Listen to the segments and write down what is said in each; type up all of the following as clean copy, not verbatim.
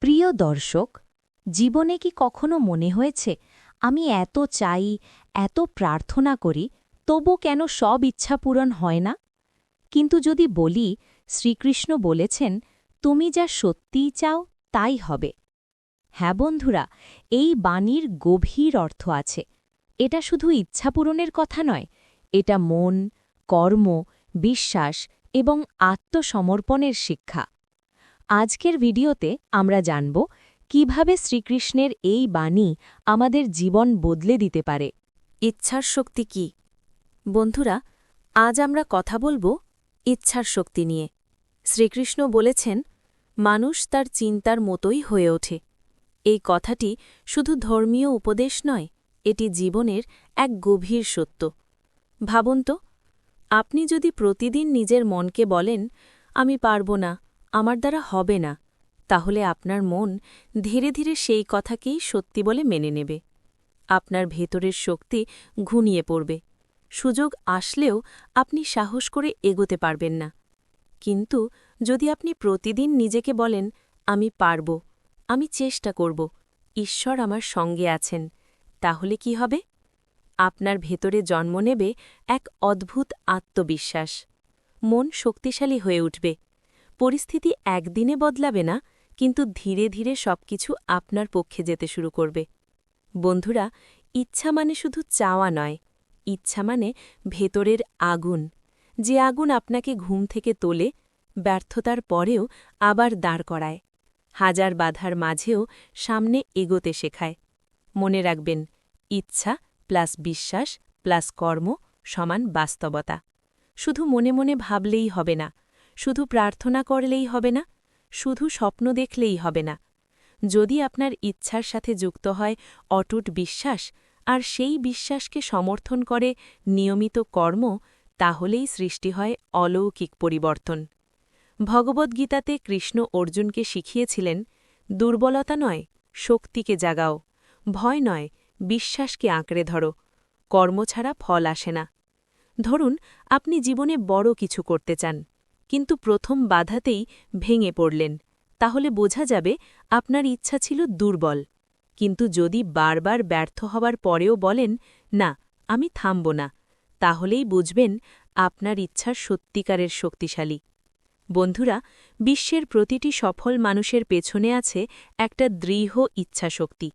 প্রিয় দর্শক, জীবনে কি কখনো মনে হয়েছে আমি এত চাই, এত প্রার্থনা করি, তবু কেন সব ইচ্ছা পূরণ হয় না? কিন্তু যদি বলি, শ্রীকৃষ্ণ বলেছেন, তুমি যা সত্যিই চাও তাই হবে। হ্যাঁ বন্ধুরা, এই বাণীর গভীর অর্থ আছে। এটা শুধু ইচ্ছা পূরণের কথা নয়, এটা মন, কর্ম, বিশ্বাস এবং আত্মসমর্পণের শিক্ষা। আজকের ভিডিওতে আমরা জানব কিভাবে শ্রীকৃষ্ণের এই বাণী আমাদের জীবন বদলে দিতে পারে। ইচ্ছার শক্তি কি? বন্ধুরা, আজ আমরা কথা বলবো ইচ্ছার শক্তি নিয়ে। শ্রীকৃষ্ণ বলেছেন, মানুষ তার চিন্তার মতোই হয়ে ওঠে। এই কথাটি শুধু ধর্মীয় উপদেশ নয়, এটি জীবনের এক গভীর সত্য। ভাবুন তো, আপনি যদি প্রতিদিন নিজের মনকে বলেন, আমি পারব না, আমার দ্বারা হবে না, তাহলে আপনার মন ধীরে ধীরে সেই কথাকেই সত্যি বলে মেনে নেবে। আপনার ভেতরের শক্তি ঘুমিয়ে পড়বে। সুযোগ আসলেও আপনি সাহস করে এগোতে পারবেন না। কিন্তু যদি আপনি প্রতিদিন নিজেকে বলেন, আমি পারব, আমি চেষ্টা করব, ঈশ্বর আমার সঙ্গে আছেন, তাহলে কি হবে? আপনার ভেতরে জন্ম নেবে এক অদ্ভুত আত্মবিশ্বাস। মন শক্তিশালী হয়ে উঠবে। পরিস্থিতি একদিনে বদলাবে না, কিন্তু ধীরে ধীরে সবকিছু আপনার পক্ষে যেতে শুরু করবে। বন্ধুরা, ইচ্ছা মানে শুধু চাওয়া নয়, ইচ্ছা মানে ভেতরের আগুন, যে আগুন আপনাকে ঘুম থেকে তোলে, ব্যর্থতার পরেও আবার দাঁড় করায়, হাজার বাধার মাঝেও সামনে এগোতে শেখায়। মনে রাখবেন, ইচ্ছা প্লাস বিশ্বাস প্লাস কর্ম সমান বাস্তবতা। শুধু মনে মনে ভাবলেই হবে না, শুধু প্রার্থনা করলেই হবে না, শুধু স্বপ্ন দেখলেই হবে না। যদি আপনার ইচ্ছার সাথে যুক্ত হয় অটুট বিশ্বাস, আর সেই বিশ্বাসকে সমর্থন করে নিয়মিত কর্ম, তাহলেই সৃষ্টি হয় অলৌকিক পরিবর্তন। ভগবদ্গীতাতে কৃষ্ণ অর্জুনকে শিখিয়েছিলেন, দুর্বলতা নয়, শক্তিকে জাগাও, ভয় নয়, বিশ্বাসকে আঁকড়ে ধরো, কর্ম ছাড়া ফল আসে না। ধরুন, আপনি জীবনে বড় কিছু করতে চান, কিন্তু প্রথম বাধাতেই ভেঙে পড়লেন, তাহলে বোঝা যাবে আপনার ইচ্ছা ছিল দুর্বল। কিন্তু যদি বারবার ব্যর্থ হওয়ার পরেও বলেন, না, আমি থামব না, তাহলেই বুঝবেন আপনার ইচ্ছা সত্যিকারের শক্তিশালী। বন্ধুরা, বিশ্বের প্রতিটি সফল মানুষের পেছনে আছে একটা দৃঢ় ইচ্ছাশক্তি।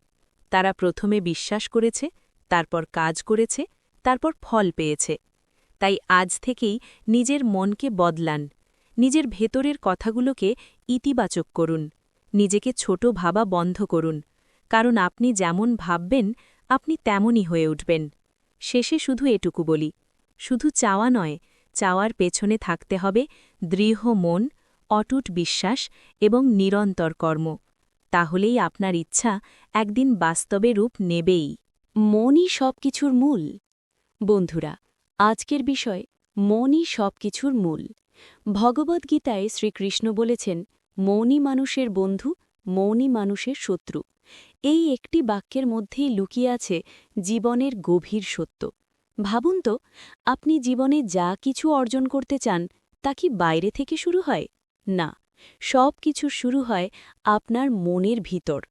তারা প্রথমে বিশ্বাস করেছে, তারপর কাজ করেছে, তারপর ফল পেয়েছে। তাই আজ থেকেই নিজের মনকে বদলান, নিজের ভেতরের কথাগুলোকে ইতিবাচক করুন, নিজেকে ছোট ভাবা বন্ধ করুন, কারণ আপনি যেমন ভাববেন আপনি তেমনই হয়ে উঠবেন। শেষে শুধু এটুকু বলি, শুধু চাওয়া নয়, চাওয়ার পেছনে থাকতে হবে দৃঢ় মন, অটুট বিশ্বাস এবং নিরন্তর কর্ম। তাহলেই আপনার ইচ্ছা একদিন বাস্তবে রূপ নেবেই। মনই সবকিছুর মূল। বন্ধুরা, আজকের বিষয় মনই সবকিছুর মূল। ভগবদ্গীতায় শ্রীকৃষ্ণ বলেছেন, মনই মানুষের বন্ধু, মনই মানুষের শত্রু। এই একটি বাক্যের মধ্যেই লুকিয়ে আছে জীবনের গভীর সত্য। ভাবুন তো, আপনি জীবনে যা কিছু অর্জন করতে চান তা কি বাইরে থেকে শুরু হয়? না, সব কিছু শুরু হয় আপনার মনের ভিতর।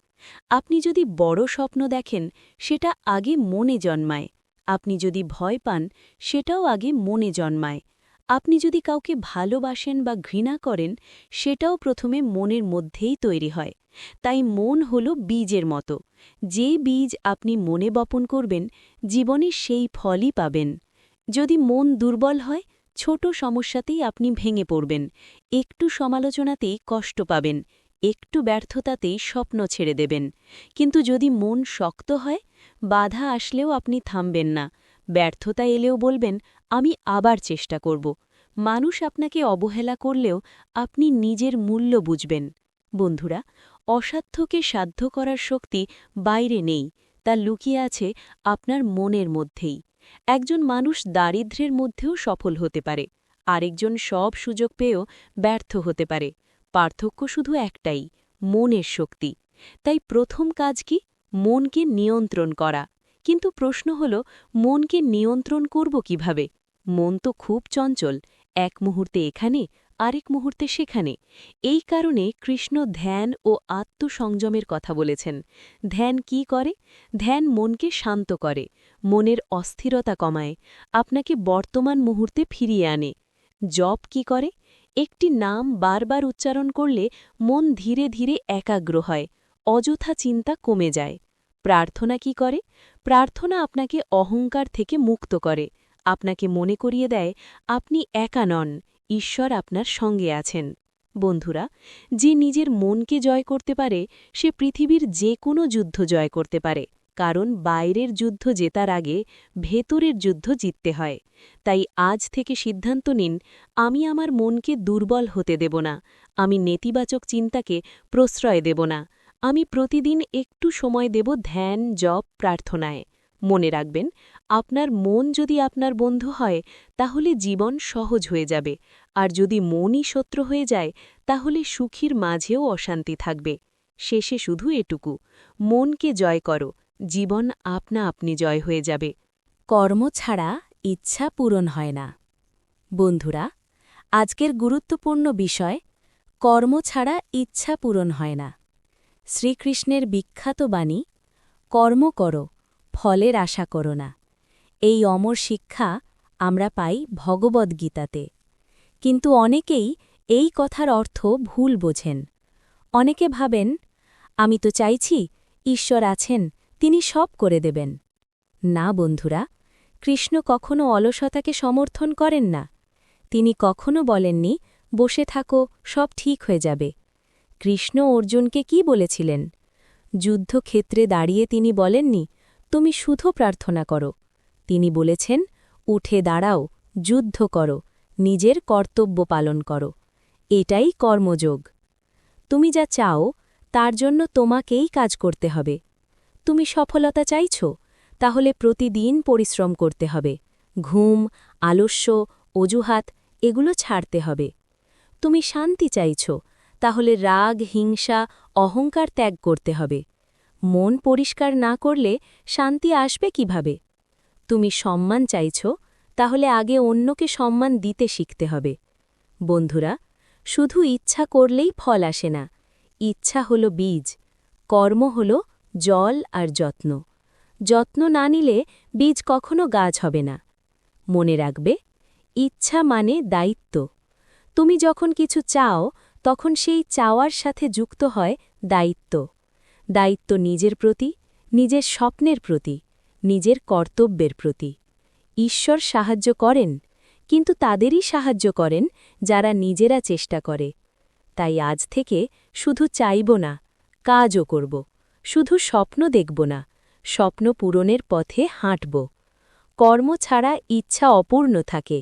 আপনি যদি বড় স্বপ্ন দেখেন, সেটা আগে মনে জন্মায়। আপনি যদি ভয় পান, সেটাও আগে মনে জন্মায়। আপনি যদি কাউকে ভালোবাসেন বা ঘৃণা করেন, সেটাও প্রথমে মনের মধ্যেই তৈরি হয়। তাই মন হল বীজের মতো। যে বীজ আপনি মনে বপন করবেন, জীবনে সেই ফলই পাবেন। যদি মন দুর্বল হয়, ছোট সমস্যাতেই আপনি ভেঙে পড়বেন, একটু সমালোচনাতেই কষ্ট পাবেন, একটু ব্যর্থতাতেই স্বপ্ন ছেড়ে দেবেন। কিন্তু যদি মন শক্ত হয়, বাধা আসলেও আপনি থামবেন না, ব্যর্থতা এলেও বলবেন, আমি আবার চেষ্টা করব। মানুষ আপনাকে অবহেলা করলেও আপনি নিজের মূল্য বুঝবেন। বন্ধুরা, অসাধ্যকে সাধ্য করার শক্তি বাইরে নেই, তা লুকিয়ে আছে আপনার মনের মধ্যেই। একজন মানুষ দারিদ্র্যের মধ্যেও সফল হতে পারে, আরেকজন সব সুযোগ পেয়েও ব্যর্থ হতে পারে। পার্থক্য শুধু একটাই, মনের শক্তি। তাই প্রথম কাজ কি? মনকে নিয়ন্ত্রণ করা। কিন্তু প্রশ্ন হল, মনকে নিয়ন্ত্রণ করব কিভাবে? মন তো খুব চঞ্চল, এক মুহূর্তে এখানে, আরেক মুহূর্তে সেখানে। এই কারণে কৃষ্ণ ধ্যান ও আত্মসংযমের কথা বলেছেন। ধ্যান কি করে? ধ্যান মনকে শান্ত করে, মনের অস্থিরতা কমায়, আপনাকে বর্তমান মুহূর্তে ফিরিয়ে আনে। জপ কি করে? একটি নাম বারবার উচ্চারণ করলে মন ধীরে ধীরে একাগ্র হয়, অযথা চিন্তা কমে যায়। প্রার্থনা কি করে? প্রার্থনা আপনাকে অহংকার থেকে মুক্ত করে, আপনাকে মনে করিয়ে দেয় আপনি একা নন, ঈশ্বর আপনার সঙ্গে আছেন। বন্ধুরা, যে নিজের মনকে জয় করতে পারে সে পৃথিবীর যে কোনো যুদ্ধ জয় করতে পারে, কারণ বাইরের যুদ্ধ জেতার আগে ভেতরের যুদ্ধ জিততে হয়। তাই আজ থেকে সিদ্ধান্ত নিন, আমি আমার মনকে দুর্বল হতে দেব না, আমি নেতিবাচক চিন্তাকে প্রশ্রয় দেব না, আমি প্রতিদিন একটু সময় দেব ধ্যান, জপ, প্রার্থনায়। মনে রাখবেন, আপনার মন যদি আপনার বন্ধু হয় তাহলে জীবন সহজ হয়ে যাবে, আর যদি মনই শত্রু হয়ে যায় তাহলে সুখীর মাঝেও অশান্তি থাকবে। শেষে শুধু এটুকু, মনকে জয় করো, জীবন আপনা আপনি জয় হয়ে যাবে। কর্ম ছাড়া ইচ্ছা পূরণ হয় না। বন্ধুরা, আজকের গুরুত্বপূর্ণ বিষয়, কর্ম ছাড়া ইচ্ছা পূরণ হয় না। শ্রীকৃষ্ণের বিখ্যাত বাণী, কর্ম করো, ফলের আশা করো না। এই অমর শিক্ষা আমরা পাই ভগবদ্গীতাতে। কিন্তু অনেকেই এই কথার অর্থ ভুল বোঝেন। অনেকে ভাবেন, আমি তো চাইছি, ঈশ্বর আছেন, তিনি সব করে দেবেন। না বন্ধুরা, কৃষ্ণ কখনো অলসতাকে সমর্থন করেন না। তিনি কখনো বলেননি, বসে থাকো, সব ঠিক হয়ে যাবে। কৃষ্ণ অর্জুনকে কি বলেছিলেন? যুদ্ধক্ষেত্রে দাঁড়িয়ে তিনি বলেননি, তুমি শুধু প্রার্থনা করো। তিনি বলেছেন, উঠে দাঁড়াও, যুদ্ধ করো, নিজের কর্তব্য পালন করো। এটাই কর্মযোগ। তুমি যা চাও তার জন্য তোমাকেই কাজ করতে হবে। তুমি সফলতা চাইছ, তাহলে প্রতিদিন পরিশ্রম করতে হবে। ঘুম, আলস্য, অজুহাত এগুলো ছাড়তে হবে। তুমি শান্তি চাইছ, তাহলে রাগ, হিংসা, অহংকার ত্যাগ করতে হবে। মন পরিষ্কার না করলে শান্তি আসবে কিভাবে? তুমি সম্মান চাইছ, তাহলে আগে অন্যকে সম্মান দিতে শিখতে হবে। বন্ধুরা, শুধু ইচ্ছা করলেই ফল আসে না। ইচ্ছা হল বীজ, কর্ম হল জল আর যত্ন। যত্ন না নিলে বীজ কখনো গাছ হবে না। মনে রাখবে, ইচ্ছা মানে দায়িত্ব। তুমি যখন কিছু চাও তখন সেই চাওয়ার সাথে যুক্ত হয় দায়িত্ব। দায়িত্ব নিজের প্রতি, নিজের স্বপ্নের প্রতি, নিজের কর্তব্যের প্রতি। ঈশ্বর সাহায্য করেন, কিন্তু তাদেরই সাহায্য করেন যারা নিজেরা চেষ্টা করে। তাই আজ থেকে শুধু চাইব না, কাজও করব। শুধু স্বপ্ন দেখব না, স্বপ্ন পূরণের পথে হাঁটব। কর্ম ছাড়া ইচ্ছা অপূর্ণ থাকে,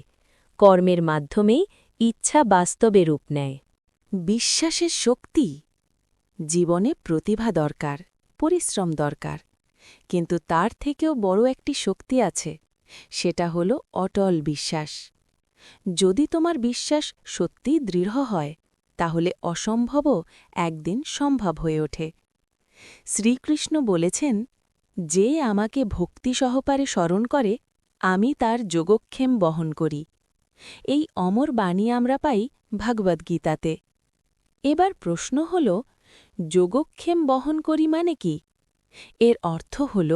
কর্মের মাধ্যমেই ইচ্ছা বাস্তবে রূপ নেয়। বিশ্বাসের শক্তি। জীবনে প্রতিভা দরকার, পরিশ্রম দরকার, কিন্তু তার থেকেও বড় একটি শক্তি আছে, সেটা হল অটল বিশ্বাস। যদি তোমার বিশ্বাস সত্যি দৃঢ় হয় তাহলে অসম্ভবও একদিন সম্ভব হয়ে ওঠে। শ্রীকৃষ্ণ বলেছেন, যে আমাকে ভক্তি সহকারে স্মরণ করে আমি তার যোগক্ষেম বহন করি। এই অমর বাণী আমরা পাই ভাগবদ্গীতাতে। এবার প্রশ্ন হল, যোগক্ষেম বহন করি মানে কি? এর অর্থ হল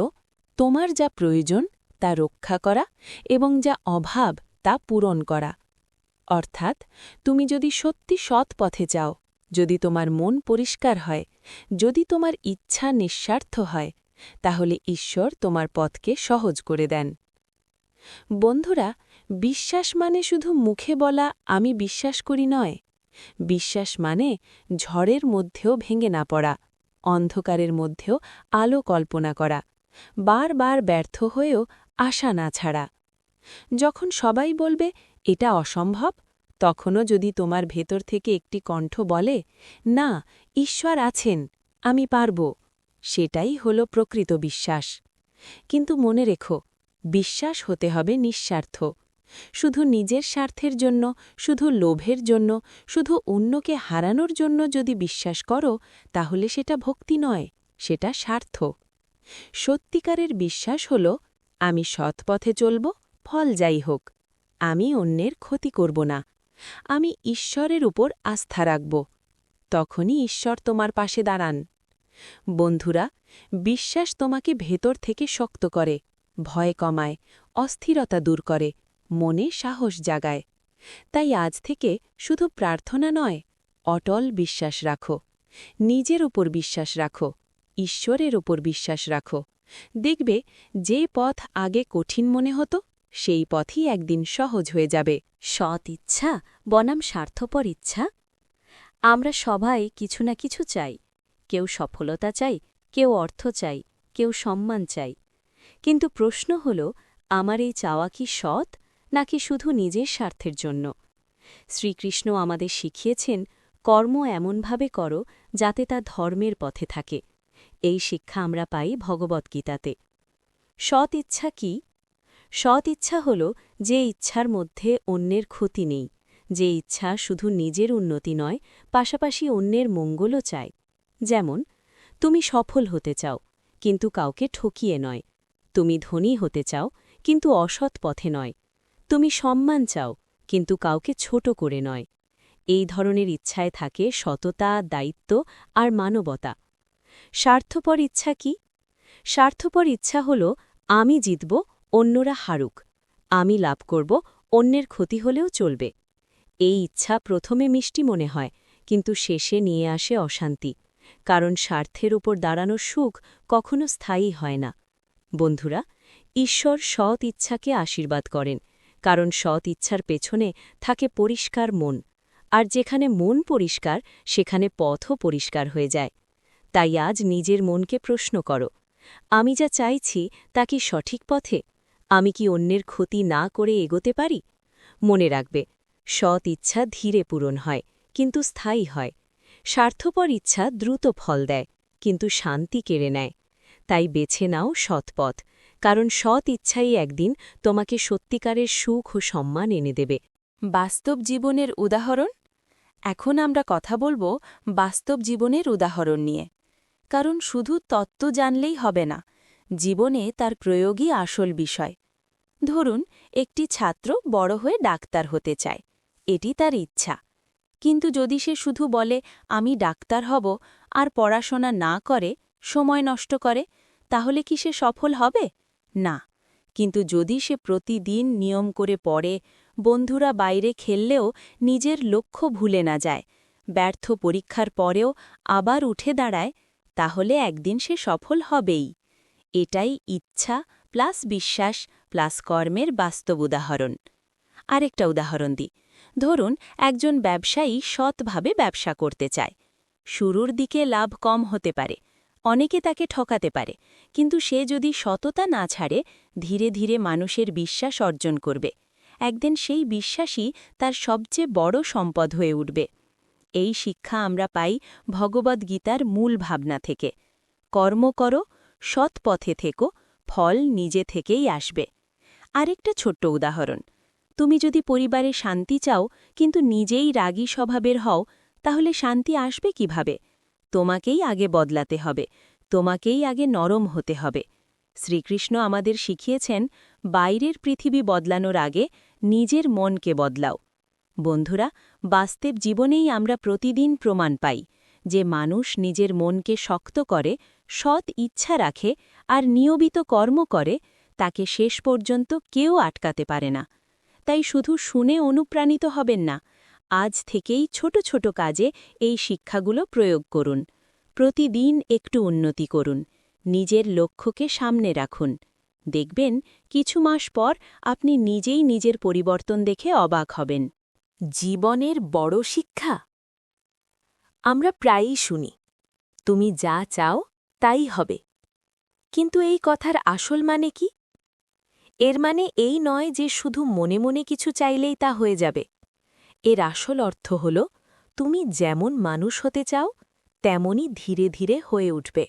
তোমার যা প্রয়োজন তা রক্ষা করা এবং যা অভাব তা পূরণ করা। অর্থাৎ তুমি যদি সত্যি সৎ পথে যাও, যদি তোমার মন পরিষ্কার হয়, যদি তোমার ইচ্ছা নিঃস্বার্থ হয়, তাহলে ঈশ্বর তোমার পথকে সহজ করে দেন। বন্ধুরা, বিশ্বাস মানে শুধু মুখে বলা আমি বিশ্বাস করি নয়। বিশ্বাস মানে ঝড়ের মধ্যেও ভেঙে না পড়া, অন্ধকারের মধ্যেও আলো কল্পনা করা, বারবার ব্যর্থ হয়েও আশা না ছাড়া। যখন সবাই বলবে এটা অসম্ভব, তখনও যদি তোমার ভেতর থেকে একটি কণ্ঠ বলে, না, ঈশ্বর আছেন, আমি পারব, সেটাই হল প্রকৃত বিশ্বাস। কিন্তু মনে রেখো, বিশ্বাস হতে হবে নিঃস্বার্থ। শুধু নিজের স্বার্থের জন্য, শুধু লোভের জন্য, শুধু অন্যকে হারানোর জন্য যদি বিশ্বাস করো, তাহলে সেটা ভক্তি নয়, সেটা স্বার্থ। সত্যিকারের বিশ্বাস হল, আমি সৎ পথে চলব, ফল যাই হোক। আমি অন্যের ক্ষতি করব না, আমি ঈশ্বরের উপর আস্থা রাখব। তখনই ঈশ্বর তোমার পাশে দাঁড়ান। বন্ধুরা, বিশ্বাস তোমাকে ভেতর থেকে শক্ত করে, ভয় কমায়, অস্থিরতা দূর করে, মনে সাহস জাগায়। তাই আজ থেকে শুধু প্রার্থনা নয়, অটল বিশ্বাস রাখো। নিজের ওপর বিশ্বাস রাখো, ঈশ্বরের ওপর বিশ্বাস রাখো। দেখবে যে পথ আগে কঠিন মনে হতো, সেই পথই একদিন সহজ হয়ে যাবে। সৎ ইচ্ছা বনাম স্বার্থপর ইচ্ছা। আমরা সবাই কিছু না কিছু চাই। কেউ সফলতা চাই, কেউ অর্থ চাই, কেউ সম্মান চাই। কিন্তু প্রশ্ন হল, আমার এই চাওয়া কি সৎ, নাকি শুধু নিজের স্বার্থের জন্য? শ্রীকৃষ্ণ আমাদের শিখিয়েছেন, কর্ম এমনভাবে করো যাতে তা ধর্মের পথে থাকে। এই শিক্ষা আমরা পাই ভগবদ্গীতাতে। সৎ ইচ্ছা কি? সৎ ইচ্ছা হল যে ইচ্ছার মধ্যে অন্যের ক্ষতি নেই, যে ইচ্ছা শুধু নিজের উন্নতি নয়, পাশাপাশি অন্যের মঙ্গলও চায়। যেমন, তুমি সফল হতে চাও, কিন্তু কাউকে ঠকিয়ে নয়। তুমি ধনী হতে চাও, কিন্তু অসৎ পথে নয়। তুমি সম্মান চাও, কিন্তু কাউকে ছোট করে নয়। এই ধরনের ইচ্ছায় থাকে সততা, দায়িত্ব আর মানবতা। স্বার্থপর ইচ্ছা কি? স্বার্থপর ইচ্ছা হল, আমি জিতব, অন্যরা হারুক। আমি লাভ করব, অন্যের ক্ষতি হলেও চলবে। এই ইচ্ছা প্রথমে মিষ্টি মনে হয়, কিন্তু শেষে নিয়ে আসে অশান্তি। কারণ স্বার্থের উপর দাঁড়ানো সুখ কখনো স্থায়ী হয় না। বন্ধুরা, ঈশ্বর সৎ ইচ্ছাকে আশীর্বাদ করেন, কারণ সৎ ইচ্ছার পেছনে থাকে পরিষ্কার মন। আর যেখানে মন পরিষ্কার, সেখানে পথও পরিষ্কার হয়ে যায়। তাই আজ নিজের মনকে প্রশ্ন করো, আমি যা চাইছি তা কি সঠিক পথে? আমি কি অন্যের ক্ষতি না করে এগোতে পারি? মনে রাখবে, সৎ ইচ্ছা ধীরে পূরণ হয়, কিন্তু স্থায়ী হয়। স্বার্থপর ইচ্ছা দ্রুত ফল দেয়, কিন্তু শান্তি কেড়ে নেয়। তাই বেছে নাও সৎ পথ, কারণ সৎ ইচ্ছাই একদিন তোমাকে সত্যিকারের সুখ ও সম্মান এনে দেবে। বাস্তব জীবনের উদাহরণ। এখন আমরা কথা বলবো বাস্তব জীবনের উদাহরণ নিয়ে। কারণ শুধু তত্ত্ব জানলেই হবে না, জীবনে তার প্রয়োগই আসল বিষয়। ধরুন, একটি ছাত্র বড় হয়ে ডাক্তার হতে চায়। এটি তার ইচ্ছা। কিন্তু যদি সে শুধু বলে আমি ডাক্তার হব, আর পড়াশোনা না করে, সময় নষ্ট করে, তাহলে কি সে সফল হবে? না। কিন্তু যদি সে প্রতিদিন নিয়ম করে পড়ে, বন্ধুরা বাইরে খেললেও নিজের লক্ষ্য ভুলে না যায়, ব্যর্থ পরীক্ষার পরেও আবার উঠে দাঁড়ায়, তাহলে একদিন সে সফল হবেই। এটাই ইচ্ছা প্লাস বিশ্বাস প্লাস কর্মের বাস্তব উদাহরণ। আরেকটা উদাহরণ দিই। ধরুন, একজন ব্যবসায়ী সৎভাবে ব্যবসা করতে চায়। শুরুর দিকে লাভ কম হতে পারে, অনেকে তাকে ঠকাতে পারে, কিন্তু সে যদি সততা না ছাড়ে, ধীরে ধীরে মানুষের বিশ্বাস অর্জন করবে। একদিন সেই বিশ্বাসই তার সবচেয়ে বড় সম্পদ হয়ে উঠবে। এই শিক্ষা আমরা পাই ভগবদ্গীতার মূল ভাবনা থেকে। কর্ম করো, সৎ পথে থেকো, ফল নিজে থেকেই আসবে। আরেকটা ছোট্ট উদাহরণ। তুমি যদি পরিবারে শান্তি চাও, কিন্তু নিজেই রাগী স্বভাবের হও, তাহলে শান্তি আসবে কিভাবে? তোমাকেই আগে বদলাতে হবে, তোমাকেই আগে নরম হতে হবে। শ্রীকৃষ্ণ আমাদের শিখিয়েছেন, বাইরের পৃথিবী বদলানোর আগে নিজের মনকে বদলাও। বন্ধুরা, বাস্তব জীবনেই আমরা প্রতিদিন প্রমাণ পাই যে মানুষ নিজের মনকে শক্ত করে, সৎ ইচ্ছা রাখে আর নিয়মিত কর্ম করে, তাকে শেষ পর্যন্ত কেউ আটকাতে পারে না। তাই শুধু শুনে অনুপ্রাণিত হবেন না, আজ থেকেই ছোট ছোট কাজে এই শিক্ষাগুলো প্রয়োগ করুন। প্রতিদিন একটু উন্নতি করুন, নিজের লক্ষ্যকে সামনে রাখুন। দেখবেন, কিছু মাস পর আপনি নিজেই নিজের পরিবর্তন দেখে অবাক হবেন। জীবনের বড় শিক্ষা। আমরা প্রায়ই শুনি, তুমি যা চাও তাই হবে। কিন্তু এই কথার আসল মানে কি? এর মানে এই নয় যে শুধু মনে মনে কিছু চাইলেই তা হয়ে যাবে। এর আসল অর্থ হল, তুমি যেমন মানুষ হতে চাও, তেমনই ধীরে ধীরে হয়ে উঠবে।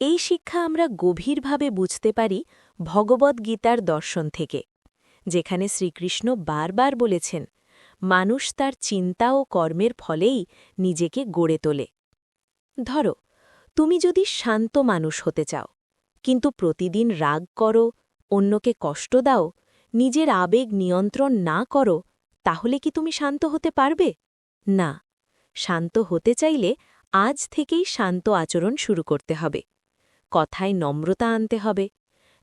এই শিক্ষা আমরা গভীরভাবে বুঝতে পারি ভগবদ্গীতার দর্শন থেকে, যেখানে শ্রীকৃষ্ণ বারবার বলেছেন, মানুষ তার চিন্তা ও কর্মের ফলেই নিজেকে গড়ে তোলে। ধরো, তুমি যদি শান্ত মানুষ হতে চাও, কিন্তু প্রতিদিন রাগ করো, অন্যকে কষ্ট দাও, নিজের আবেগ নিয়ন্ত্রণ না করো, তাহলে কি তুমি শান্ত হতে পারবে? না, শান্ত হতে চাইলে আজ থেকেই শান্ত আচরণ শুরু করতে হবে। কথায় নম্রতা আনতে হবে,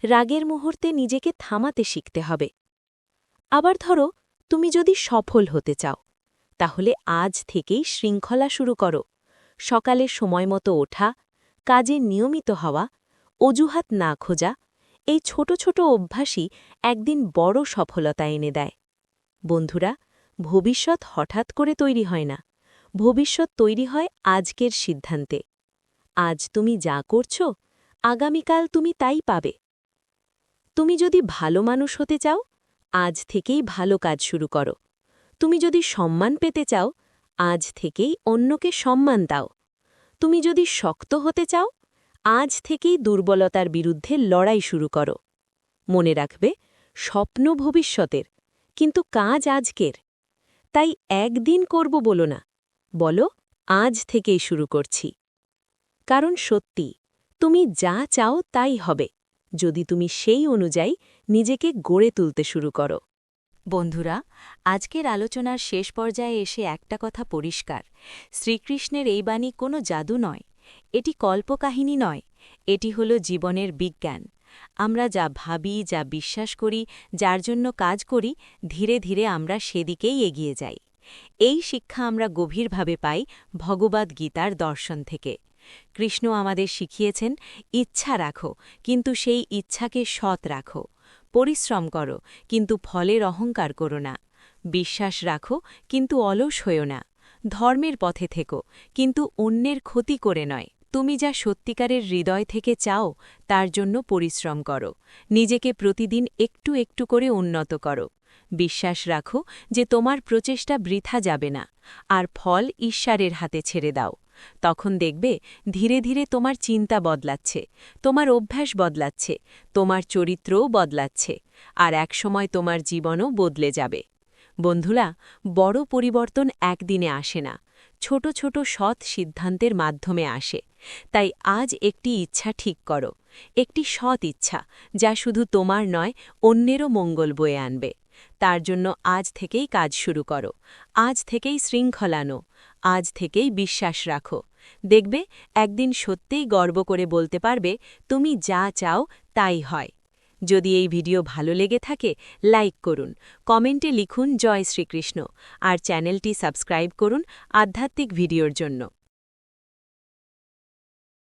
রাগের মুহূর্তে নিজেকে থামাতে শিখতে হবে। আবার ধরো, তুমি যদি সফল হতে চাও, তাহলে আজ থেকেই শৃঙ্খলা শুরু করো। সকালে সময়মতো ওঠা, কাজে নিয়মিত হওয়া, অজুহাত না খোঁজা, এই ছোট ছোট অভ্যাসই একদিন বড় সফলতা এনে দেয়। বন্ধুরা, ভবিষ্যৎ হঠাৎ করে তৈরি হয় না। ভবিষ্যৎ তৈরি হয় আজকের সিদ্ধান্তে। আজ তুমি যা করছো, আগামীকাল তুমি তাই পাবে। তুমি যদি ভালো মানুষ হতে চাও, আজ থেকেই ভালো কাজ শুরু করো। তুমি যদি সম্মান পেতে চাও, আজ থেকেই অন্যকে সম্মান দাও। তুমি যদি শক্ত হতে চাও, আজ থেকেই দুর্বলতার বিরুদ্ধে লড়াই শুরু করো। মনে রাখবে, স্বপ্ন ভবিষ্যতের, কিন্তু কাজ আজকের। তাই একদিন করব বলো না, বলো আজ থেকেই শুরু করছি। কারণ সত্যি, তুমি যা চাও তাই হবে, যদি তুমি সেই অনুযায়ী নিজেকে গড়ে তুলতে শুরু করো। বন্ধুরা, আজকের আলোচনার শেষ পর্যায়ে এসে একটা কথা পরিষ্কার। শ্রীকৃষ্ণের এই বাণী কোনো জাদু নয়, এটি কল্পকাহিনী নয়, এটি হল জীবনের বিজ্ঞান। আমরা যা ভাবি, যা বিশ্বাস করি, যার জন্য কাজ করি, ধীরে ধীরে আমরা সেদিকেই এগিয়ে যাই। এই শিক্ষা আমরা গভীরভাবে পাই ভগবদ্ গীতার দর্শন থেকে। কৃষ্ণ আমাদের শিখিয়েছেন, ইচ্ছা রাখো, কিন্তু সেই ইচ্ছাকে সৎ রাখো। পরিশ্রম করো, কিন্তু ফলের অহংকার করো না। বিশ্বাস রাখো, কিন্তু অলস হয়েও না। ধর্মের পথে থেকো, কিন্তু অন্যের ক্ষতি করে নয়। তুমি যা সত্যিকারের হৃদয় থেকে চাও, তার জন্য পরিশ্রম করো। নিজেকে প্রতিদিন একটু একটু করে উন্নত করো। বিশ্বাস রাখো যে তোমার প্রচেষ্টা বৃথা যাবে না, আর ফল ঈশ্বরের হাতে ছেড়ে দাও। তখন দেখবে, ধীরে ধীরে তোমার চিন্তা বদলাচ্ছে, তোমার অভ্যাস বদলাচ্ছে, তোমার চরিত্রও বদলাচ্ছে, আর একসময় তোমার জীবনও বদলে যাবে। বন্ধুরা, বড় পরিবর্তন একদিনে আসে না, ছোট ছোট সৎ সিদ্ধান্তের মাধ্যমে আসে। তাই আজ একটি ইচ্ছা ঠিক করো, একটি সৎ ইচ্ছা, যা শুধু তোমার নয়, অন্যেরও মঙ্গল বয়ে আনবে। তার জন্য আজ থেকেই কাজ শুরু করো, আজ থেকেই শৃঙ্খলা নাও, আজ থেকেই বিশ্বাস রাখো। দেখবে, একদিন সত্যিই গর্ব করে বলতে পারবে, তুমি যা চাও তাই হয়। যদি এই ভিডিও ভালো লেগে থাকে, লাইক করুন, কমেন্টে লিখুন জয় শ্রীকৃষ্ণ, আর চ্যানেলটি সাবস্ক্রাইব করুন আধ্যাত্মিক ভিডিওর জন্য।